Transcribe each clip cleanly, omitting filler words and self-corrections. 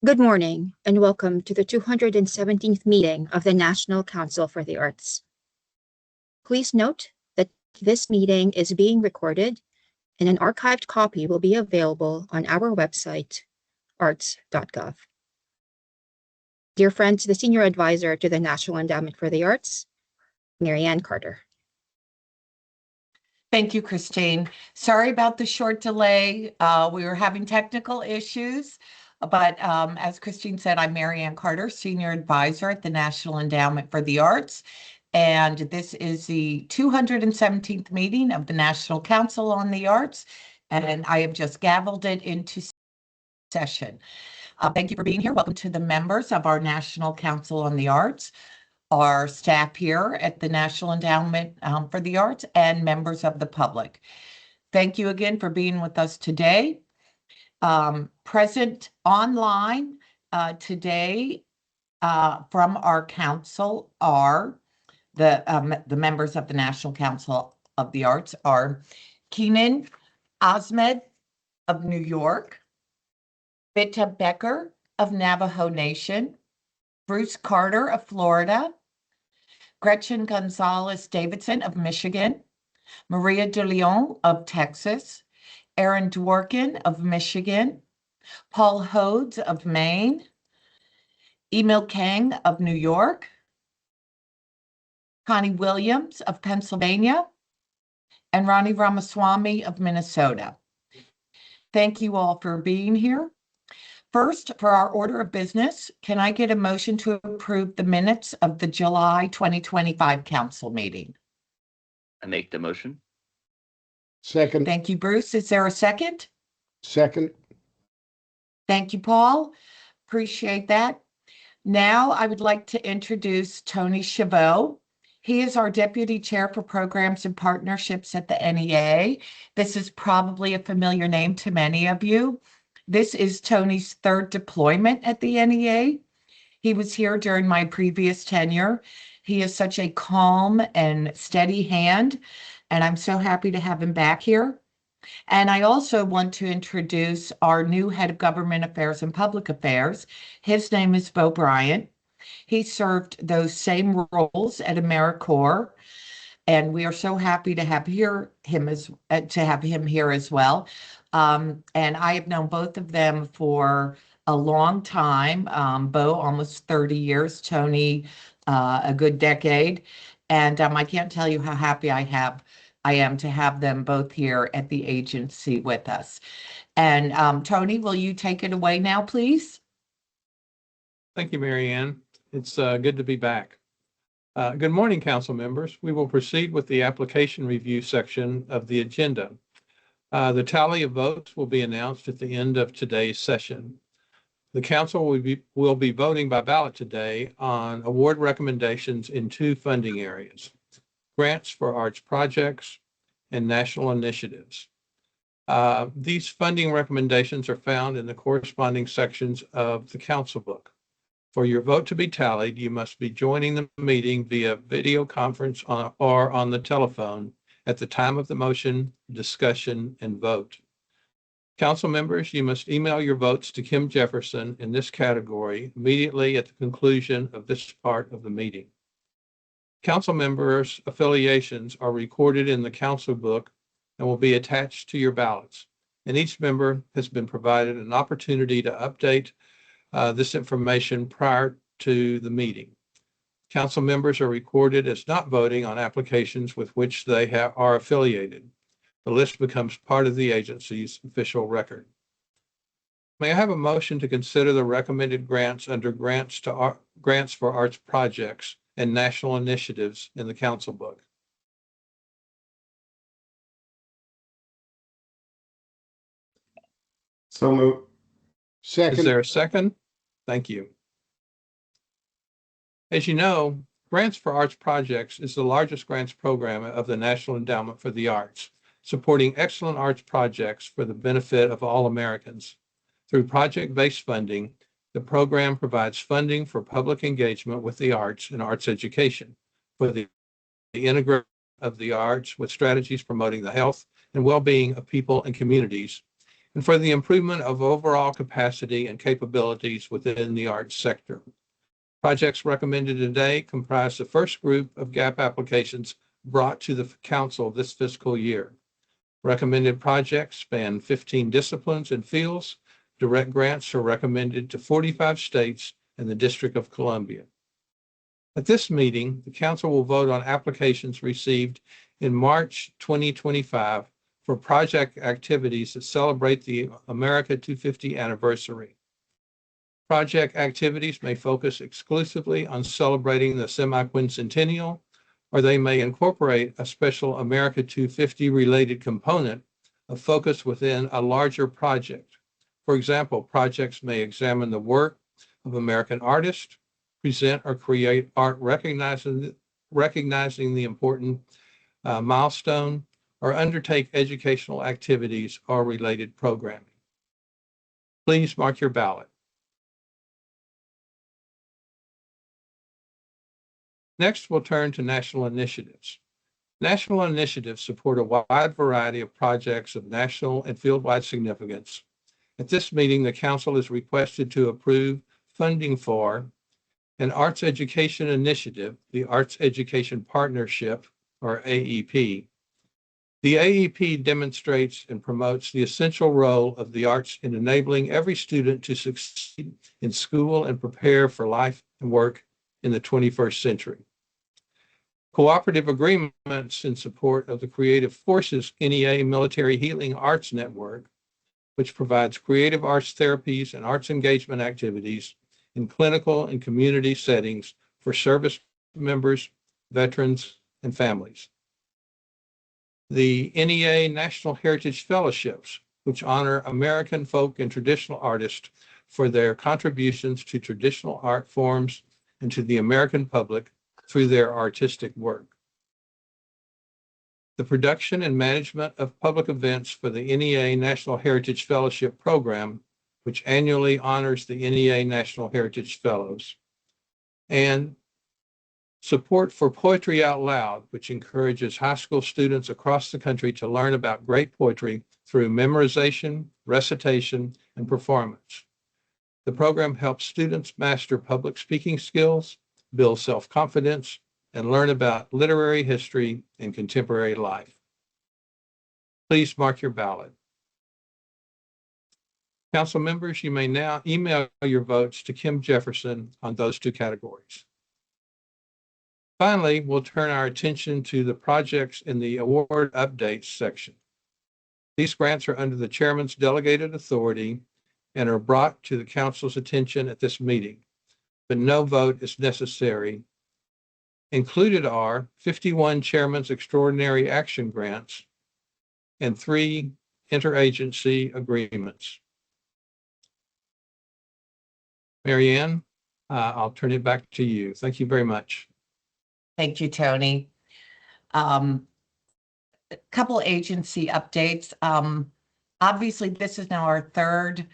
Good morning, and welcome to the 217th meeting of the National Council for the Arts. Please note that this meeting is being recorded, and an archived copy will be available on our website, arts.gov. Dear friends, the Senior Advisor to the National Endowment for the Arts, Mary Ann Carter. Thank you, Christine. Sorry about the short delay. We were having technical issues, but as Christine said, I'm Mary Ann Carter, Senior Advisor at the National Endowment for the Arts, and this is the 217th meeting of the National Council on the Arts, and I have just gavelled it into session. Thank you for being here. Welcome to the members of our National Council on the Arts, our staff here at the National Endowment for the Arts, and members of the public. Thank you again for being with us today. Present online today from our council are the members of the National Council of the Arts are Keenan Ahmed of New York, Vita Becker of Navajo Nation, Bruce Carter of Florida, Gretchen Gonzalez Davidson of Michigan, Maria de Leon of Texas, Aaron Dworkin of Michigan, Paul Hodes of Maine, Emil Kang of New York, Connie Williams of Pennsylvania, and Ronnie Ramaswamy of Minnesota. Thank you all for being here. First, for our order of business, can I get a motion to approve the minutes of the July 2025 council meeting? I make the motion. Second. Thank you, Bruce. Is there a second? Second. Thank you, Paul. Appreciate that. Now I would like to introduce Tony Chauveaux. He is our Deputy Chair for Programs and Partnerships at the NEA. This is probably a familiar name to many of you. This is Tony's third deployment at the NEA. He was here during my previous tenure. He is such a calm and steady hand, and I'm so happy to have him back here. And I also want to introduce our new Head of Government Affairs and Public Affairs. His name is Bo Bryant. He served those same roles at AmeriCorps, and we are so happy to have him here as well. And I have known both of them for a long time. Bo, almost 30 years, Tony, a good decade. And I can't tell you how happy I am to have them both here at the agency with us. And Tony, will you take it away now, please? Thank you, Mary Ann. It's good to be back. Good morning, council members. We will proceed with the application review section of the agenda. The tally of votes will be announced at the end of today's session. The council will be voting by ballot today on award recommendations in two funding areas: grants for arts projects and national initiatives. These funding recommendations are found in the corresponding sections of the council book. For your vote to be tallied, you must be joining the meeting via video conference or on the telephone at the time of the motion, discussion, and vote. Council members, you must email your votes to Kim Jefferson in this category immediately at the conclusion of this part of the meeting. Council members' affiliations are recorded in the council book and will be attached to your ballots. And each member has been provided an opportunity to update this information prior to the meeting. Council members are recorded as not voting on applications with which they are affiliated. The list becomes part of the agency's official record. May I have a motion to consider the recommended grants under grants for arts projects and national initiatives in the council book? So moved. Second. Is there a second? Thank you. As you know, Grants for Arts Projects is the largest grants program of the National Endowment for the Arts, supporting excellent arts projects for the benefit of all Americans. Through project-based funding, the program provides funding for public engagement with the arts and arts education, for the integration of the arts with strategies promoting the health and well-being of people and communities, and for the improvement of overall capacity and capabilities within the arts sector. Projects recommended today comprise the first group of GAP applications brought to the Council this fiscal year. Recommended projects span 15 disciplines and fields. Direct grants are recommended to 45 states and the District of Columbia. At this meeting, the Council will vote on applications received in March 2025 for project activities that celebrate the America 250 anniversary. Project activities may focus exclusively on celebrating the semi-quincentennial, or they may incorporate a special America 250 related component of focus within a larger project. For example, projects may examine the work of American artists, present or create art recognizing the important milestone, or undertake educational activities or related programming. Please mark your ballot. Next, we'll turn to national initiatives. National initiatives support a wide variety of projects of national and fieldwide significance. At this meeting, the Council is requested to approve funding for an arts education initiative, the Arts Education Partnership, or AEP. The AEP demonstrates and promotes the essential role of the arts in enabling every student to succeed in school and prepare for life and work in the 21st century. Cooperative agreements in support of the Creative Forces NEA Military Healing Arts Network, which provides creative arts therapies and arts engagement activities in clinical and community settings for service members, veterans, and families. The NEA National Heritage Fellowships, which honor American folk and traditional artists for their contributions to traditional art forms and to the American public through their artistic work. The production and management of public events for the NEA National Heritage Fellowship Program, which annually honors the NEA National Heritage Fellows, and support for Poetry Out Loud, which encourages high school students across the country to learn about great poetry through memorization, recitation, and performance. The program helps students master public speaking skills, build self-confidence, and learn about literary history and contemporary life. Please mark your ballot. Council members, you may now email your votes to Kim Jefferson on those two categories. Finally, we'll turn our attention to the projects in the award updates section. These grants are under the chairman's delegated authority and are brought to the council's attention at this meeting, but no vote is necessary. Included are 51 Chairman's Extraordinary Action Grants and 3 interagency agreements. Mary Ann, I'll turn it back to you. Thank you very much. Thank you, Tony. A couple agency updates. Obviously, this is now our third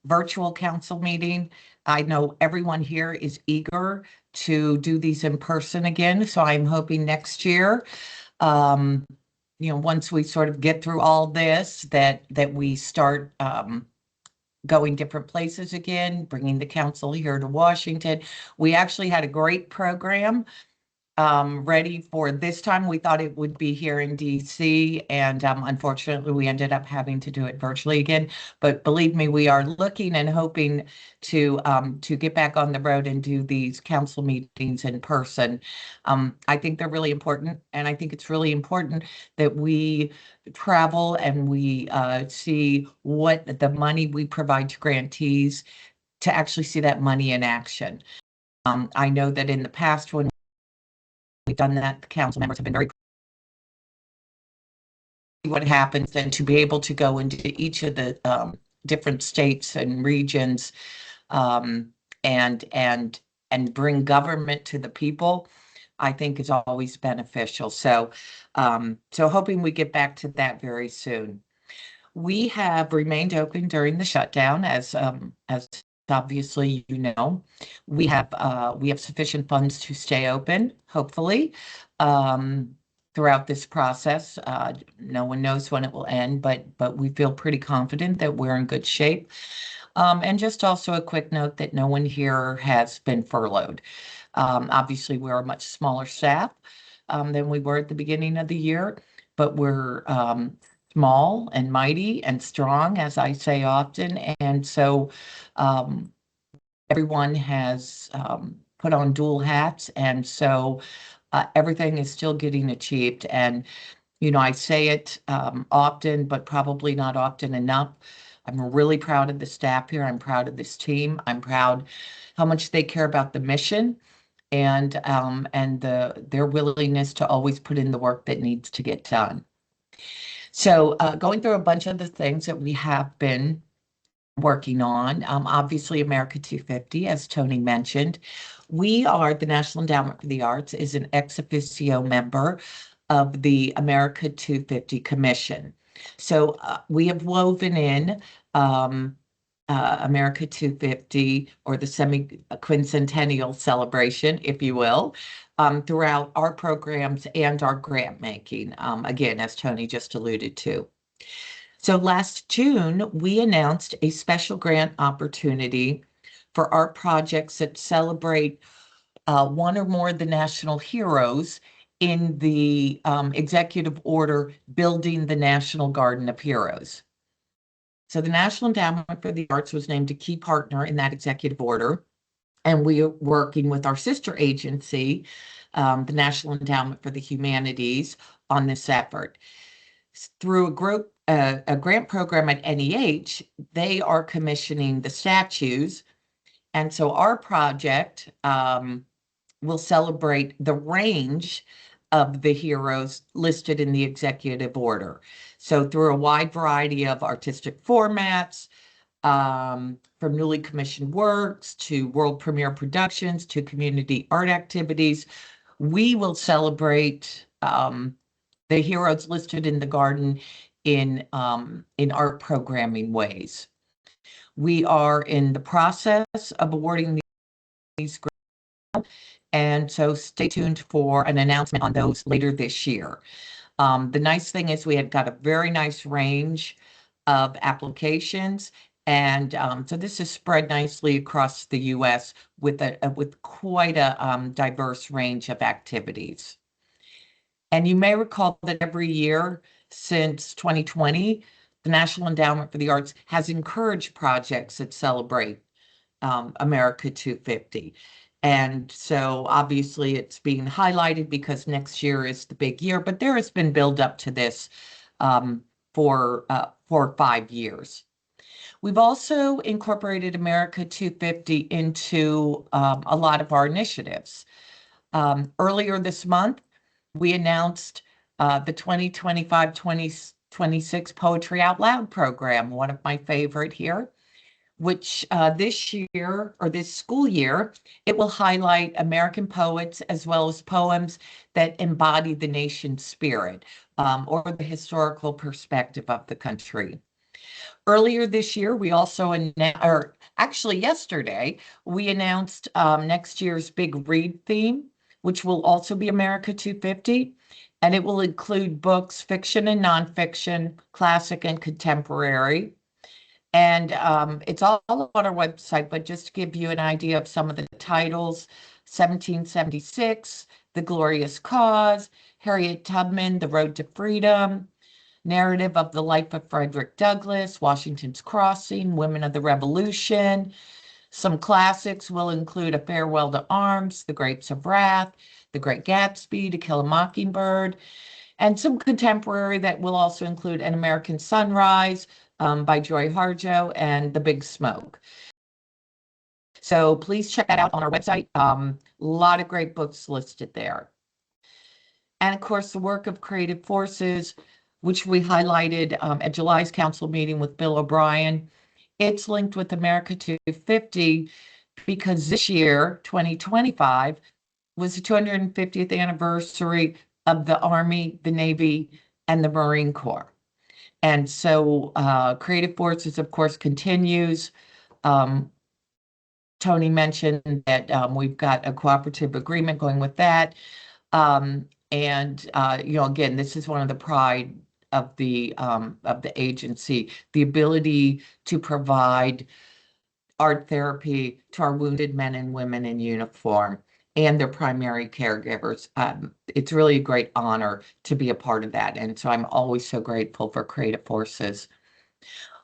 virtual council meeting. I know everyone here is eager to do these in person again, so I'm hoping next year, once we sort of get through all this, that we start going different places again, bringing the council here to Washington. We actually had a great program ready for this time. We thought it would be here in DC, and unfortunately we ended up having to do it virtually again. But believe me, we are looking and hoping to get back on the road and do these council meetings in person. I think they're really important, and I think it's really important that we travel and we see what the money we provide to grantees, to actually see that money in action. I know that in the past, when we've done that, the council members have been very what happens, and to be able to go into each of the different states and regions and bring government to the people, I think is always beneficial. So hoping we get back to that very soon. We have remained open during the shutdown, as obviously you know. We have sufficient funds to stay open, hopefully. throughout this process. No one knows when it will end, but we feel pretty confident that we're in good shape. And just also a quick note that no one here has been furloughed. Obviously, we're a much smaller staff than we were at the beginning of the year, but we're small and mighty and strong, as I say often. And so everyone has put on dual hats. And so everything is still getting achieved. And, you know, I say it often, but probably not often enough. I'm really proud of the staff here. I'm proud of this team. I'm proud how much they care about the mission and their willingness to always put in the work that needs to get done. So going through a bunch of the things that we have been working on, obviously America 250, as Tony mentioned. We are, the National Endowment for the Arts is an ex officio member of the America 250 Commission. So we have woven in America 250, or the semi-quincentennial celebration, if you will, throughout our programs and our grant making, again, as Tony just alluded to. So last June, we announced a special grant opportunity for art projects that celebrate one or more of the national heroes in the executive order Building the National Garden of Heroes. So the National Endowment for the Arts was named a key partner in that executive order, and we are working with our sister agency, the National Endowment for the Humanities, on this effort. Through a grant program at NEH, they are commissioning the statues. And so our project will celebrate the range of the heroes listed in the executive order. So through a wide variety of artistic formats, from newly commissioned works to world premiere productions to community art activities, we will celebrate the heroes listed in the garden in art programming ways. We are in the process of awarding these grants, and so stay tuned for an announcement on those later this year. The nice thing is we have got a very nice range of applications, and so this is spread nicely across the U.S. with quite a diverse range of activities. And you may recall that every year since 2020, the National Endowment for the Arts has encouraged projects that celebrate America 250. And so obviously it's being highlighted because next year is the big year, but there has been build up to this for 5 years. We've also incorporated America 250 into a lot of our initiatives. Earlier this month, we announced the 2025-2026 Poetry Out Loud program, one of my favorite here, which this year, or this school year, it will highlight American poets as well as poems that embody the nation's spirit or the historical perspective of the country. Earlier this year, we also announced, or actually yesterday, we announced next year's Big Read theme, which will also be America 250, and it will include books, fiction and nonfiction, classic and contemporary. And it's all on our website, but just to give you an idea of some of the titles: 1776, The Glorious Cause, Harriet Tubman, The Road to Freedom, Narrative of the Life of Frederick Douglass, Washington's Crossing, Women of the Revolution. Some classics will include A Farewell to Arms, The Grapes of Wrath, The Great Gatsby, To Kill a Mockingbird, and some contemporary that will also include An American Sunrise by Joy Harjo and The Big Smoke. So please check that out on our website. A lot of great books listed there. And of course, the work of Creative Forces, which we highlighted at July's council meeting with Bill O'Brien. It's linked with America 250 because this year, 2025, was the 250th anniversary of the Army, the Navy, and the Marine Corps. And so Creative Forces, of course, continues. Tony mentioned that we've got a cooperative agreement going with that. And again, this is one of the pride of the agency, the ability to provide art therapy to our wounded men and women in uniform and their primary caregivers. It's really a great honor to be a part of that. And so I'm always so grateful for Creative Forces.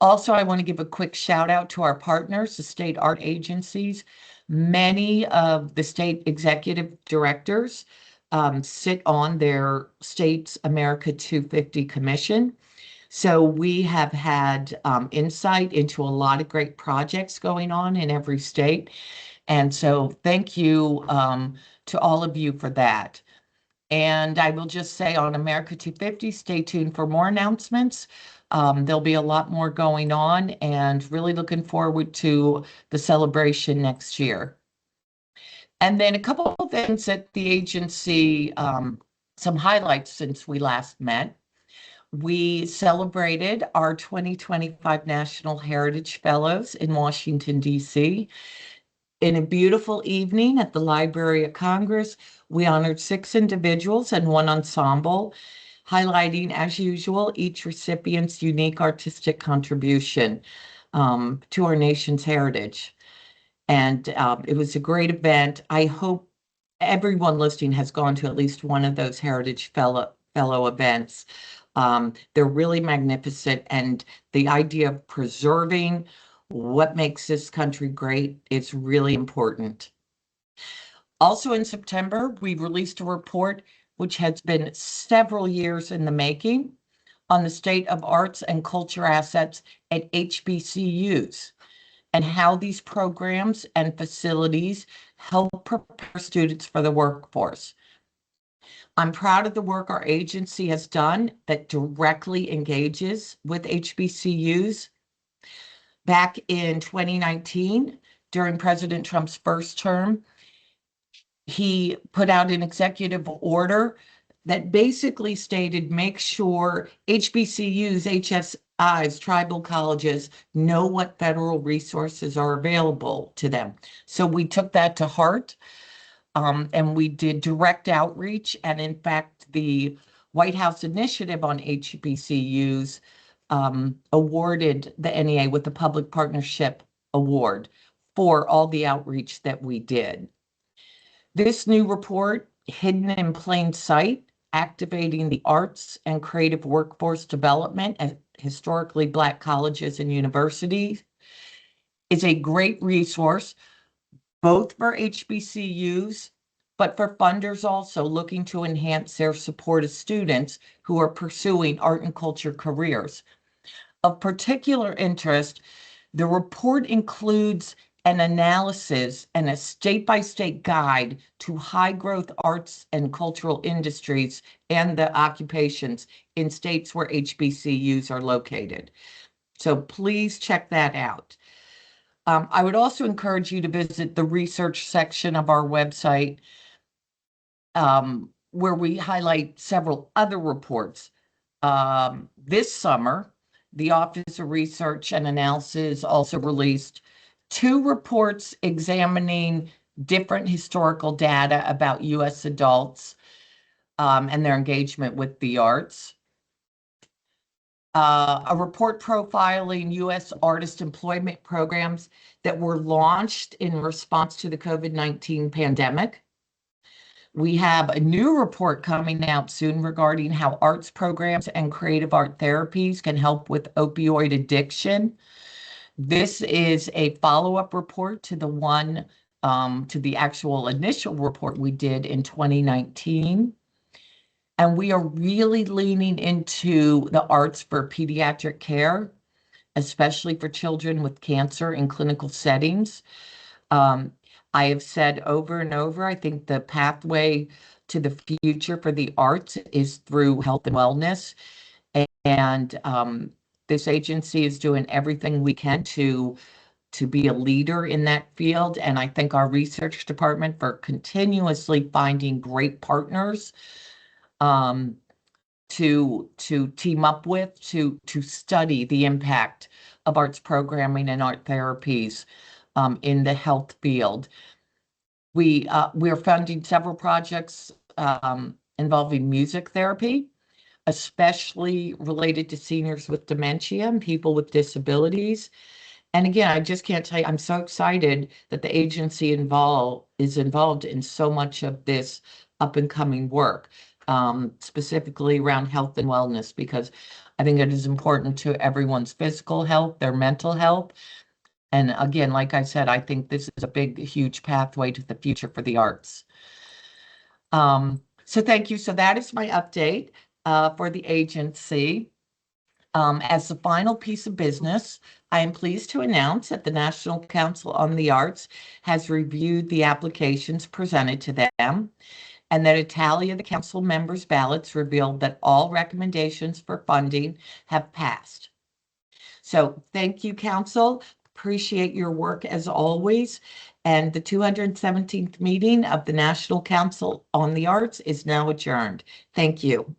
Also, I want to give a quick shout out to our partners, the state art agencies. Many of the state executive directors sit on their state's America 250 Commission. So we have had insight into a lot of great projects going on in every state. And so thank you to all of you for that. And I will just say on America 250, stay tuned for more announcements. There'll be a lot more going on and really looking forward to the celebration next year. And then a couple of things at the agency, some highlights since we last met. We celebrated our 2025 National Heritage Fellows in Washington, D.C. In a beautiful evening at the Library of Congress, we honored 6 individuals and 1 ensemble, highlighting, as usual, each recipient's unique artistic contribution to our nation's heritage. And it was a great event. I hope everyone listening has gone to at least one of those Heritage Fellow events. They're really magnificent, and the idea of preserving what makes this country great is really important. Also in September, we released a report which has been several years in the making on the state of arts and culture assets at HBCUs and how these programs and facilities help prepare students for the workforce. I'm proud of the work our agency has done that directly engages with HBCUs. Back in 2019, during President Trump's first term, he put out an executive order that basically stated, make sure HBCUs, HSIs, tribal colleges know what federal resources are available to them. So we took that to heart. And we did direct outreach. And in fact, the White House initiative on HBCUs awarded the NEA with the Public Partnership Award for all the outreach that we did. This new report, Hidden in Plain Sight, Activating the Arts and Creative Workforce Development at Historically Black Colleges and Universities, is a great resource both for HBCUs, but for funders also looking to enhance their support of students who are pursuing art and culture careers. Of particular interest, the report includes an analysis and a state-by-state guide to high-growth arts and cultural industries and the occupations in states where HBCUs are located. So please check that out. I would also encourage you to visit the research section of our website, where we highlight several other reports. This summer, the Office of Research and Analysis also released 2 reports examining different historical data about U.S. adults and their engagement with the arts. A report profiling U.S. artist employment programs that were launched in response to the COVID-19 pandemic. We have a new report coming out soon regarding how arts programs and creative art therapies can help with opioid addiction. This is a follow-up report to the one, to the actual initial report we did in 2019. And we are really leaning into the arts for pediatric care, especially for children with cancer in clinical settings. I have said over and over, I think the pathway to the future for the arts is through health and wellness. And this agency is doing everything we can to be a leader in that field. And I thank our research department for continuously finding great partners to team up with, to study the impact of arts programming and art therapies in the health field. We are funding several projects involving music therapy, especially related to seniors with dementia and people with disabilities. And again, I just can't tell you, I'm so excited that the agency is involved in so much of this up and coming work, specifically around health and wellness, because I think it is important to everyone's physical health, their mental health. And again, like I said, I think this is a big, huge pathway to the future for the arts. So thank you. So that is my update for the agency. As the final piece of business, I am pleased to announce that the National Council on the Arts has reviewed the applications presented to them, and that a tally of the council members' ballots revealed that all recommendations for funding have passed. So thank you, council. Appreciate your work as always. And the 217th meeting of the National Council on the Arts is now adjourned. Thank you.